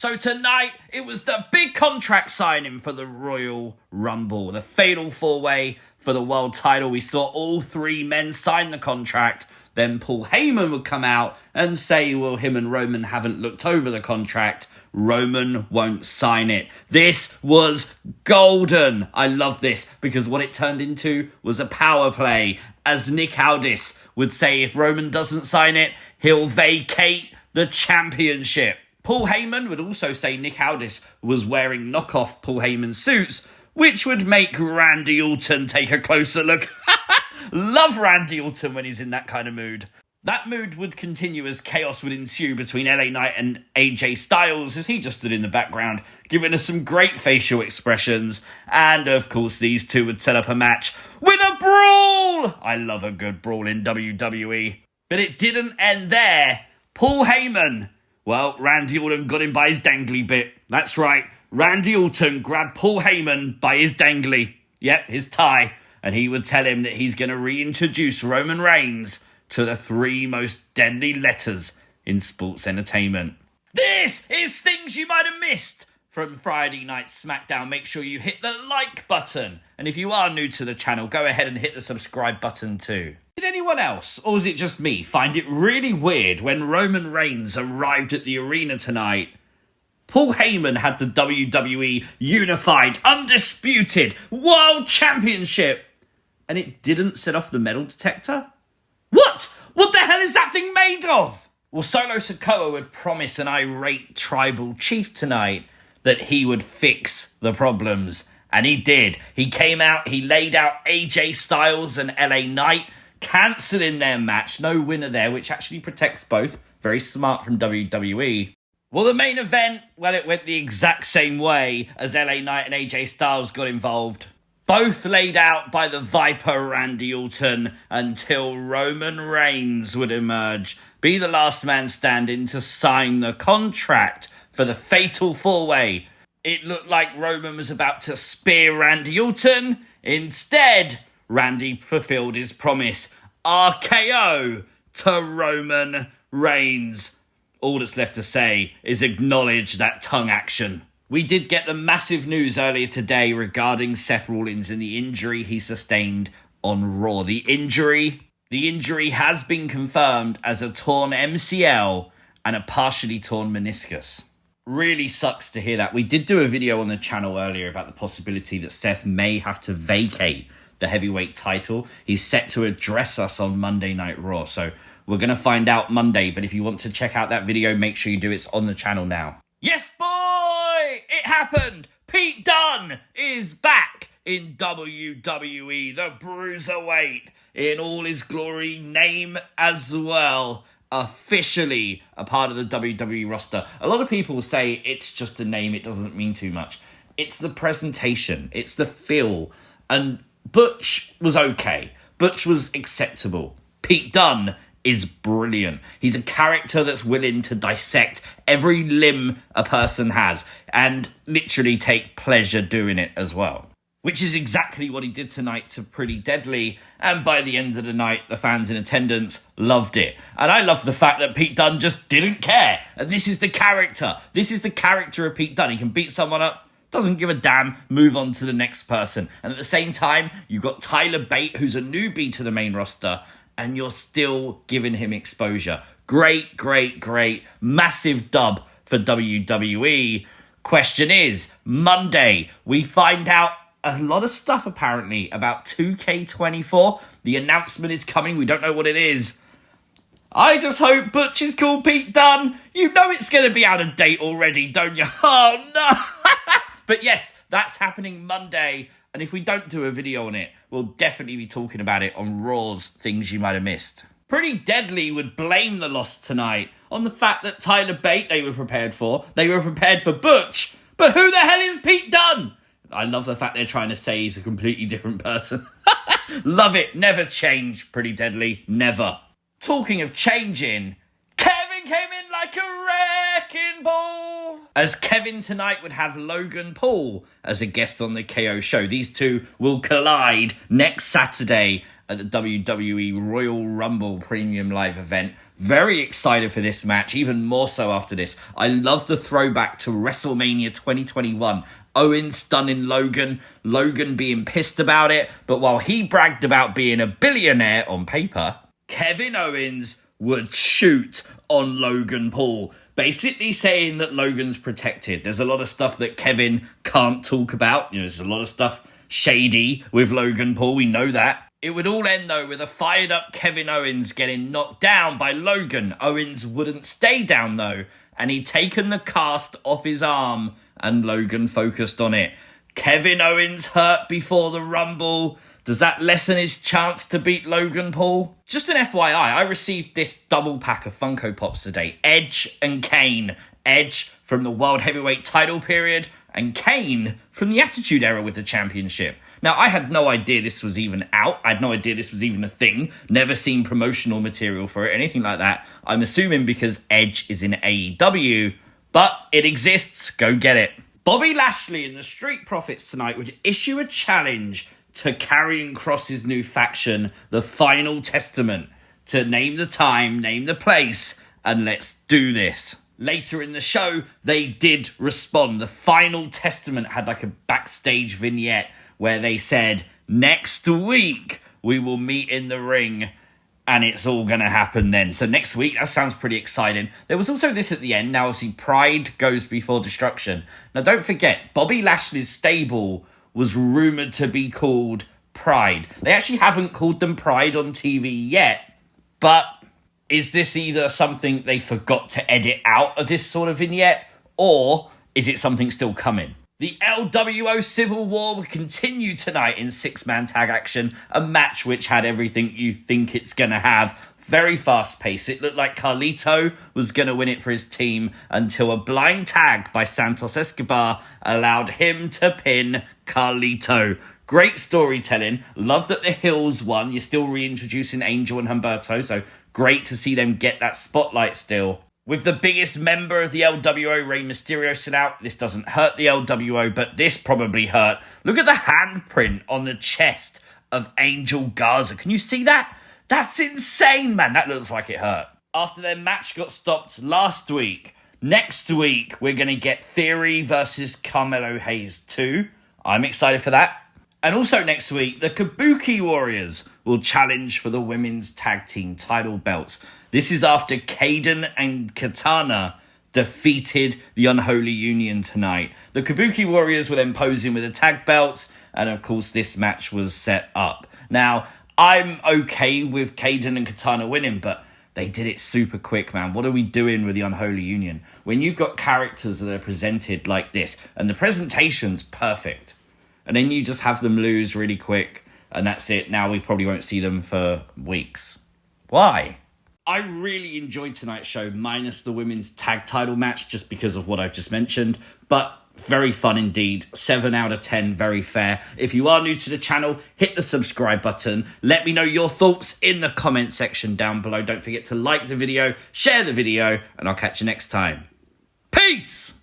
So tonight, it was the big contract signing for the Royal Rumble, the fatal four-way for the world title. We saw all three men sign the contract. Then Paul Heyman would come out and say, well, him and Roman haven't looked over the contract. Roman won't sign it. This was golden. I love this because what it turned into was a power play. As Nick Aldis would say, if Roman doesn't sign it, he'll vacate the championship. Paul Heyman would also say Nick Aldis was wearing knockoff Paul Heyman suits, which would make Randy Orton take a closer look. Love Randy Orton when he's in that kind of mood. That mood would continue as chaos would ensue between LA Knight and AJ Styles as he just stood in the background, giving us some great facial expressions. And of course, these two would set up a match with a brawl. I love a good brawl in WWE. But it didn't end there. Paul Heyman. Well, Randy Orton got him by his dangly bit. That's right. Randy Orton grabbed Paul Heyman by his dangly. Yep, his tie. And he would tell him that he's going to reintroduce Roman Reigns to the three most deadly letters in sports entertainment. This is things you might have missed from Friday Night SmackDown. Make sure you hit the like button. And if you are new to the channel, go ahead and hit the subscribe button too. Did anyone else, or was it just me, find it really weird when Roman Reigns arrived at the arena tonight? Paul Heyman had the WWE Unified, Undisputed World Championship, and it didn't set off the metal detector? What? What the hell is that thing made of? Well, Solo Sikoa would promise an irate tribal chief tonight that he would fix the problems. And he did. He came out, he laid out AJ Styles and LA Knight, cancelling their match. No winner there, which actually protects both. Very smart from WWE. Well, the main event, well, it went the exact same way as LA Knight and AJ Styles got involved. Both laid out by the Viper Randy Orton until Roman Reigns would emerge, be the last man standing to sign the contract for the fatal four-way. It looked like Roman was about to spear Randy Orton. Instead, Randy fulfilled his promise. RKO to Roman Reigns. All that's left to say is acknowledge that tongue action. We did get the massive news earlier today regarding Seth Rollins and the injury he sustained on Raw. The injury has been confirmed as a torn MCL and a partially torn meniscus. Really sucks to hear that. We did do a video on the channel earlier about the possibility that Seth may have to vacate the heavyweight title. He's set to address us on Monday Night Raw, so we're going to find out Monday. But if you want to check out that video, make sure you do. It's on the channel now. Yes, boy! It happened! Pete Dunne is back in WWE, the Bruiserweight, in all his glory, name as well. Officially a part of the WWE roster. A lot of people will say it's just a name, it doesn't mean too much. It's the presentation, it's the feel. And Butch was okay. Butch was acceptable. Pete Dunne is brilliant. He's a character that's willing to dissect every limb a person has and literally take pleasure doing it as well. Which is exactly what he did tonight to Pretty Deadly, and by the end of the night, the fans in attendance loved it. And I love the fact that Pete Dunne just didn't care. And this is the character. This is the character of Pete Dunne. He can beat someone up, doesn't give a damn, move on to the next person. And at the same time, you've got Tyler Bate, who's a newbie to the main roster, and you're still giving him exposure. Great, great, great. Massive dub for WWE. Question is, Monday, we find out a lot of stuff apparently about 2K24. The announcement is coming. We don't know what it is. I just hope Butch is called Pete Dunne. You know it's going to be out of date already, don't you? Oh, no. But yes, that's happening Monday. And if we don't do a video on it, we'll definitely be talking about it on Raw's Things You Might Have Missed. Pretty Deadly would blame the loss tonight on the fact that Tyler Bate they were prepared for. They were prepared for Butch. But who the hell is Pete Dunne? I love the fact they're trying to say he's a completely different person. Love it. Never change, Pretty Deadly. Never. Talking of changing, Kevin came in like a wrecking ball. As Kevin tonight would have Logan Paul as a guest on the KO show. These two will collide next Saturday at the WWE Royal Rumble Premium Live event. Very excited for this match, even more so after this. I love the throwback to WrestleMania 2021. Owens stunning Logan, Logan being pissed about it, but while he bragged about being a billionaire on paper, Kevin Owens would shoot on Logan Paul, basically saying that Logan's protected. There's a lot of stuff that Kevin can't talk about. There's a lot of stuff shady with Logan Paul, we know that. It would all end, though, with a fired-up Kevin Owens getting knocked down by Logan. Owens wouldn't stay down, though, and he'd taken the cast off his arm, and Logan focused on it. Kevin Owens hurt before the Rumble. Does that lessen his chance to beat Logan Paul? Just an FYI, I received this double pack of Funko Pops today. Edge and Kane. Edge from the World Heavyweight title period, and Kane from the Attitude Era with the championship. Now, I had no idea this was even out. I had no idea this was even a thing. Never seen promotional material for it, anything like that. I'm assuming because Edge is in AEW, but it exists. Go get it. Bobby Lashley and the Street Profits tonight would issue a challenge to Karrion Kross's new faction, the Final Testament, to name the time, name the place, and let's do this. Later in the show, they did respond. The Final Testament had like a backstage vignette where they said, next week we will meet in the ring and it's all going to happen then. So next week, that sounds pretty exciting. There was also this at the end. Now, obviously, Pride goes before destruction. Now, don't forget, Bobby Lashley's stable was rumoured to be called Pride. They actually haven't called them Pride on TV yet, but is this either something they forgot to edit out of this sort of vignette, or is it something still coming? The LWO Civil War will continue tonight in six-man tag action, a match which had everything you think it's going to have. Very fast-paced. It looked like Carlito was going to win it for his team until a blind tag by Santos Escobar allowed him to pin Carlito. Great storytelling. Love that the Hills won. You're still reintroducing Angel and Humberto, so great to see them get that spotlight still. With the biggest member of the LWO, Rey Mysterio, sit out. This doesn't hurt the LWO, but this probably hurt. Look at the handprint on the chest of Angel Garza. Can you see that? That's insane, man. That looks like it hurt. After their match got stopped last week, next week we're going to get Theory versus Carmelo Hayes 2. I'm excited for that. And also next week, the Kabuki Warriors will challenge for the women's tag team title belts. This is after Kayden and Katana defeated the Unholy Union tonight. The Kabuki Warriors were then posing with the tag belts, and of course this match was set up. Now, I'm okay with Kayden and Katana winning, but they did it super quick, man. What are we doing with the Unholy Union? When you've got characters that are presented like this, and the presentation's perfect, and then you just have them lose really quick, and that's it. Now we probably won't see them for weeks. Why? I really enjoyed tonight's show, minus the women's tag title match, just because of what I've just mentioned. But very fun indeed. 7 out of 10, very fair. If you are new to the channel, hit the subscribe button. Let me know your thoughts in the comment section down below. Don't forget to like the video, share the video, and I'll catch you next time. Peace!